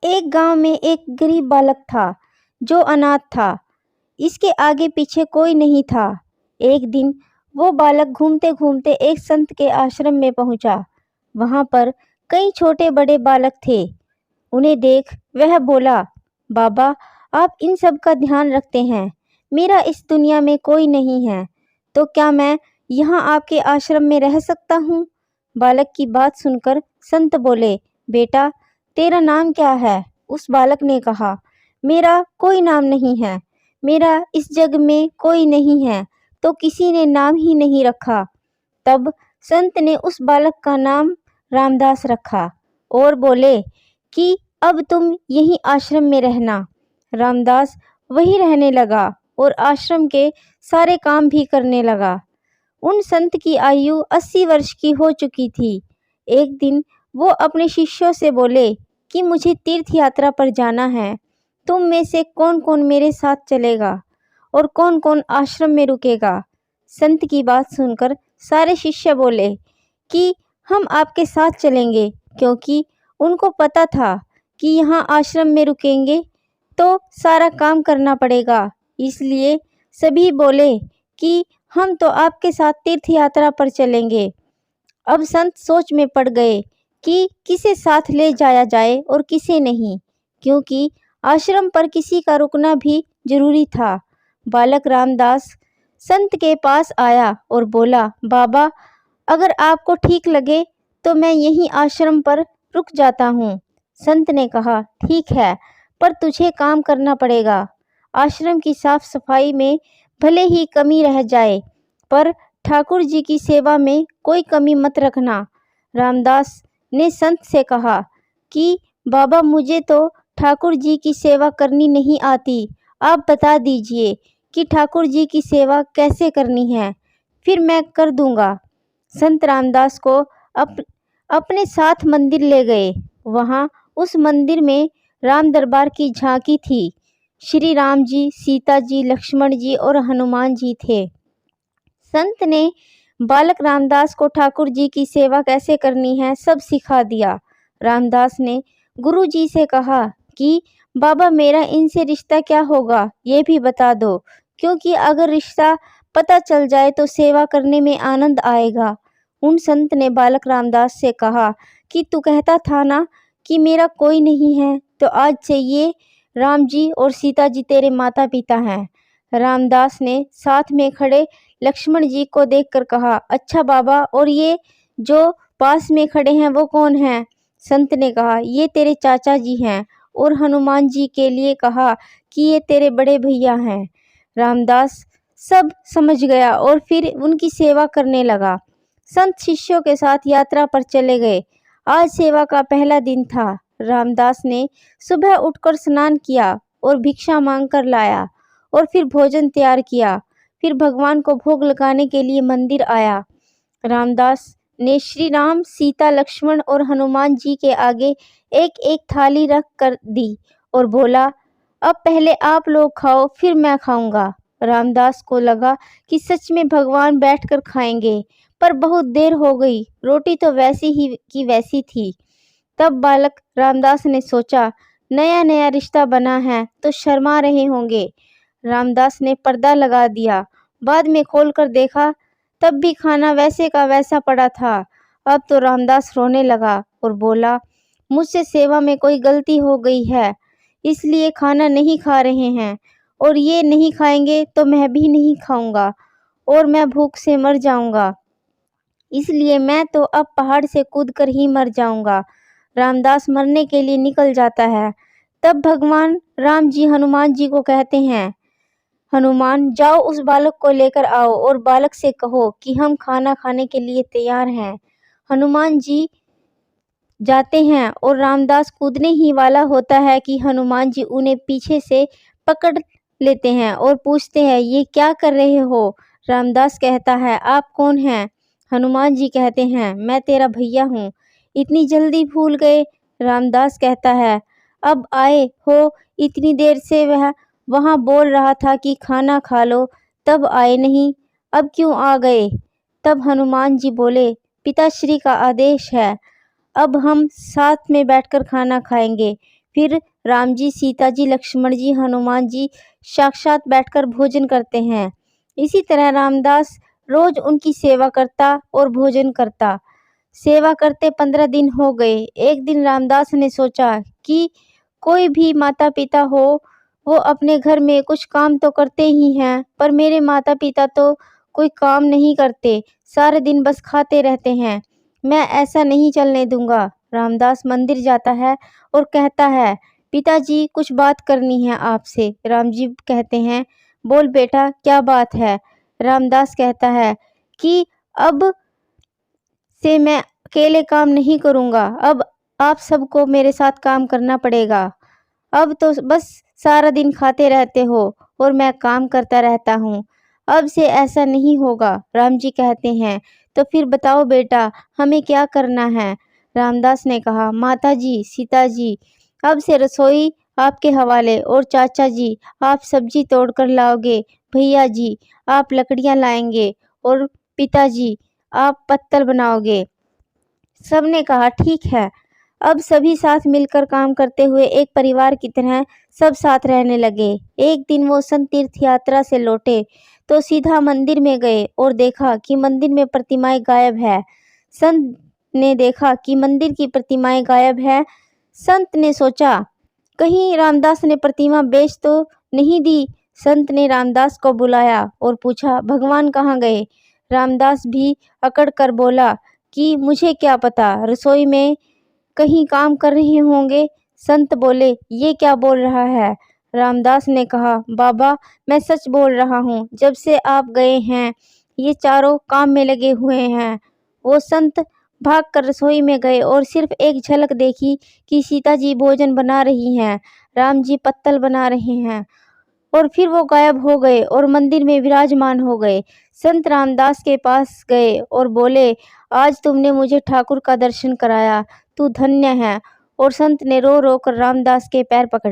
एक गांव में एक गरीब बालक था जो अनाथ था। इसके आगे पीछे कोई नहीं था। एक दिन वो बालक घूमते घूमते एक संत के आश्रम में पहुंचा। वहां पर कई छोटे बड़े बालक थे। उन्हें देख वह बोला, बाबा, आप इन सब का ध्यान रखते हैं। मेरा इस दुनिया में कोई नहीं है, तो क्या मैं यहाँ आपके आश्रम में रह सकता हूँ? बालक की बात सुनकर संत बोले, बेटा, तेरा नाम क्या है? उस बालक ने कहा, मेरा कोई नाम नहीं है। मेरा इस जग में कोई नहीं है, तो किसी ने नाम ही नहीं रखा। तब संत ने उस बालक का नाम रामदास रखा और बोले कि अब तुम यहीं आश्रम में रहना। रामदास वहीं रहने लगा और आश्रम के सारे काम भी करने लगा। उन संत की आयु 80 वर्ष की हो चुकी थी। एक दिन वो अपने शिष्यों से बोले कि मुझे तीर्थ यात्रा पर जाना है। तुम में से कौन कौन मेरे साथ चलेगा और कौन कौन आश्रम में रुकेगा? संत की बात सुनकर सारे शिष्य बोले कि हम आपके साथ चलेंगे, क्योंकि उनको पता था कि यहाँ आश्रम में रुकेंगे तो सारा काम करना पड़ेगा। इसलिए सभी बोले कि हम तो आपके साथ तीर्थ यात्रा पर चलेंगे। अब संत सोच में पड़ गए कि किसे साथ ले जाया जाए और किसे नहीं, क्योंकि आश्रम पर किसी का रुकना भी जरूरी था। बालक रामदास संत के पास आया और बोला, बाबा, अगर आपको ठीक लगे तो मैं यहीं आश्रम पर रुक जाता हूँ। संत ने कहा, ठीक है, पर तुझे काम करना पड़ेगा। आश्रम की साफ सफाई में भले ही कमी रह जाए, पर ठाकुर जी की सेवा में कोई कमी मत रखना। रामदास ने संत से कहा कि बाबा, मुझे तो ठाकुर जी की सेवा करनी नहीं आती। आप बता दीजिए कि ठाकुर जी की सेवा कैसे करनी है, फिर मैं कर दूंगा। संत रामदास को अपने साथ मंदिर ले गए। वहाँ उस मंदिर में राम दरबार की झांकी थी। श्री राम जी, सीता जी, लक्ष्मण जी और हनुमान जी थे। संत ने बालक रामदास को ठाकुर जी की सेवा कैसे करनी है सब सिखा दिया। रामदास ने गुरु जी से कहा कि बाबा, मेरा इनसे रिश्ता क्या होगा ये भी बता दो, क्योंकि अगर रिश्ता पता चल जाए तो सेवा करने में आनंद आएगा। उन संत ने बालक रामदास से कहा कि तू कहता था ना कि मेरा कोई नहीं है, तो आज से ये राम जी और सीता जी तेरे माता पिता हैं। रामदास ने साथ में खड़े लक्ष्मण जी को देखकर कहा, अच्छा बाबा, और ये जो पास में खड़े हैं वो कौन हैं? संत ने कहा, ये तेरे चाचा जी हैं। और हनुमान जी के लिए कहा कि ये तेरे बड़े भैया हैं। रामदास सब समझ गया और फिर उनकी सेवा करने लगा। संत शिष्यों के साथ यात्रा पर चले गए। आज सेवा का पहला दिन था। रामदास ने सुबह उठकर स्नान किया और भिक्षा मांग कर लाया और फिर भोजन तैयार किया। फिर भगवान को भोग लगाने के लिए मंदिर आया। रामदास ने श्री राम, सीता, लक्ष्मण और हनुमान जी के आगे एक एक थाली रख कर दी और बोला, अब पहले आप लोग खाओ, फिर मैं खाऊंगा। रामदास को लगा कि सच में भगवान बैठकर खाएंगे, पर बहुत देर हो गई। रोटी तो वैसी ही की वैसी थी। तब बालक रामदास ने सोचा, नया नया रिश्ता बना है तो शर्मा रहे होंगे। रामदास ने पर्दा लगा दिया। बाद में खोलकर देखा, तब भी खाना वैसे का वैसा पड़ा था। अब तो रामदास रोने लगा और बोला, मुझसे सेवा में कोई गलती हो गई है, इसलिए खाना नहीं खा रहे हैं, और ये नहीं खाएंगे तो मैं भी नहीं खाऊंगा और मैं भूख से मर जाऊंगा। इसलिए मैं तो अब पहाड़ से कूदकर ही मर जाऊंगा। रामदास मरने के लिए निकल जाता है। तब भगवान राम जी हनुमान जी को कहते हैं, हनुमान, जाओ उस बालक को लेकर आओ और बालक से कहो कि हम खाना खाने के लिए तैयार हैं। हनुमान जी जाते हैं और रामदास कूदने ही वाला होता है कि हनुमान जी उन्हें पीछे से पकड़ लेते हैं और पूछते हैं, ये क्या कर रहे हो? रामदास कहता है, आप कौन हैं? हनुमान जी कहते हैं, मैं तेरा भैया हूँ। इतनी जल्दी भूल गए? रामदास कहता है, अब आए हो? इतनी देर से वह वहाँ बोल रहा था कि खाना खा लो, तब आए नहीं, अब क्यों आ गए? तब हनुमान जी बोले, पिताश्री का आदेश है, अब हम साथ में बैठकर खाना खाएंगे, फिर राम जी, सीता जी, लक्ष्मण जी, हनुमान जी साक्षात बैठकर भोजन करते हैं। इसी तरह रामदास रोज उनकी सेवा करता और भोजन करता। सेवा करते 15 दिन हो गए। एक दिन रामदास ने सोचा कि कोई भी माता पिता हो, वो अपने घर में कुछ काम तो करते ही हैं, पर मेरे माता पिता तो कोई काम नहीं करते, सारे दिन बस खाते रहते हैं। मैं ऐसा नहीं चलने दूंगा। रामदास मंदिर जाता है और कहता है, पिताजी कुछ बात करनी है आपसे। राम जी कहते हैं, बोल बेटा क्या बात है। रामदास कहता है कि अब से मैं अकेले काम नहीं करूँगा, अब आप सबको मेरे साथ काम करना पड़ेगा। अब तो बस सारा दिन खाते रहते हो और मैं काम करता रहता हूँ। अब से ऐसा नहीं होगा। राम जी कहते हैं, तो फिर बताओ बेटा हमें क्या करना है। रामदास ने कहा, माता जी, सीता जी, अब से रसोई आपके हवाले, और चाचा जी आप सब्जी तोड़ कर लाओगे, भैया जी आप लकड़ियाँ लाएंगे, और पिताजी आप पत्तल बनाओगे। सबने कहा ठीक है। अब सभी साथ मिलकर काम करते हुए एक परिवार की तरह सब साथ रहने लगे। एक दिन वो संत तीर्थ यात्रा से लौटे तो सीधा मंदिर में गए और देखा कि मंदिर में प्रतिमाएं गायब है। संत ने देखा कि मंदिर की प्रतिमाएं गायब है। संत ने सोचा कहीं रामदास ने प्रतिमा बेच तो नहीं दी। संत ने रामदास को बुलाया और पूछा, भगवान कहाँ गए। रामदास भी अकड़ कर बोला कि मुझे क्या पता, रसोई में कहीं काम कर रहे होंगे। संत बोले, ये क्या बोल रहा है। रामदास ने कहा, बाबा मैं सच बोल रहा हूँ, जब से आप गए हैं ये चारों काम में लगे हुए हैं। वो संत भागकर रसोई में गए और सिर्फ एक झलक देखी कि सीता जी भोजन बना रही हैं, राम जी पत्तल बना रहे हैं, और फिर वो गायब हो गए और मंदिर में विराजमान हो गए। संत रामदास के पास गए और बोले, आज तुमने मुझे ठाकुर का दर्शन कराया, तू धन्य है। और संत ने रो रो कर रामदास के पैर पकड़े।